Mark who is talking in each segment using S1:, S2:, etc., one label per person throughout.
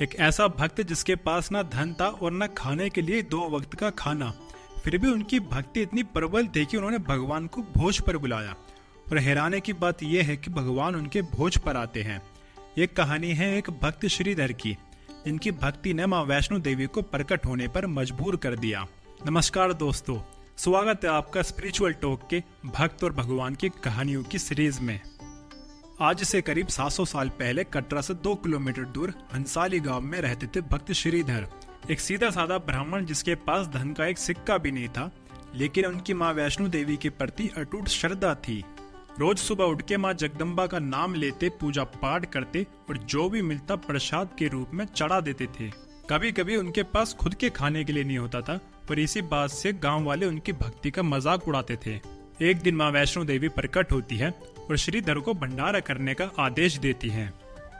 S1: एक ऐसा भक्त जिसके पास ना धन था और न खाने के लिए 2 वक्त का खाना, फिर भी उनकी भक्ति इतनी प्रबल थी कि उन्होंने भगवान को भोज पर बुलाया। और हैरानी की बात यह है कि भगवान उनके भोज पर आते हैं। ये कहानी है एक भक्त श्रीधर की, जिनकी भक्ति ने माँ वैष्णो देवी को प्रकट होने पर मजबूर कर दिया। नमस्कार दोस्तों, स्वागत है आपका स्पिरिचुअल टॉक के भक्त और भगवान की कहानियों की सीरीज में। आज से करीब 700 साल पहले कटरा से 2 किलोमीटर दूर हंसाली गांव में रहते थे भक्त श्रीधर, एक सीधा साधा ब्राह्मण जिसके पास धन का एक सिक्का भी नहीं था, लेकिन उनकी माँ वैष्णो देवी के प्रति अटूट श्रद्धा थी। रोज सुबह उठ के माँ जगदम्बा का नाम लेते, पूजा पाठ करते और जो भी मिलता प्रसाद के रूप में चढ़ा देते थे। कभी कभी उनके पास खुद के खाने के लिए नहीं होता था, पर इसी बात से गांव वाले उनकी भक्ति का मजाक उड़ाते थे। एक दिन माँ वैष्णो देवी प्रकट होती है और श्रीधर को भंडारा करने का आदेश देती है।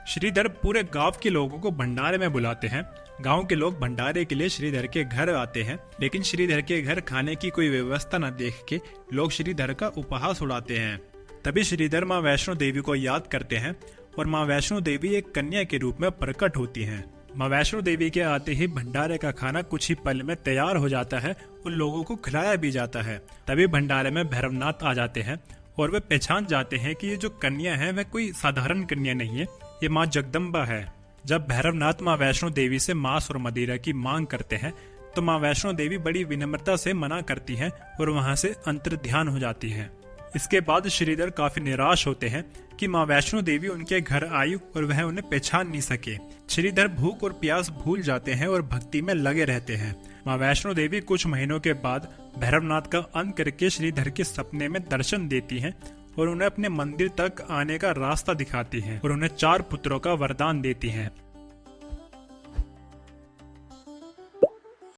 S1: श्रीधर पूरे गांव के लोगों को भंडारे में बुलाते हैं। गांव के लोग भंडारे के लिए श्रीधर के घर आते हैं, लेकिन श्रीधर के घर खाने की कोई व्यवस्था न देख के लोग श्रीधर का उपहास उड़ाते हैं। तभी श्रीधर माँ वैष्णो देवी को याद करते हैं और माँ वैष्णो देवी एक कन्या के रूप में प्रकट होती हैं। माँ वैष्णो देवी के आते ही भंडारे का खाना कुछ ही पल में तैयार हो जाता है और लोगों को खिलाया भी जाता है। तभी भंडारे में भैरवनाथ आ जाते हैं और वे पहचान जाते हैं कि ये जो कन्या है वह कोई साधारण कन्या नहीं है, ये माँ जगदम्बा है। जब भैरवनाथ माँ वैष्णो देवी से मांस और मदिरा की मांग करते हैं तो माँ वैष्णो देवी बड़ी विनम्रता से मना करती हैं और वहां से अंतर्ध्यान हो जाती है। इसके बाद श्रीधर काफी निराश होते हैं कि माँ वैष्णो देवी उनके घर आई और वह उन्हें पहचान नहीं सके। श्रीधर भूख और प्यास भूल जाते हैं और भक्ति में लगे रहते हैं। माँ वैष्णो देवी कुछ महीनों के बाद भैरवनाथ का अंत करके श्रीधर के सपने में दर्शन देती हैं और उन्हें अपने मंदिर तक आने का रास्ता दिखाती हैं और उन्हें 4 पुत्रों का वरदान देती हैं।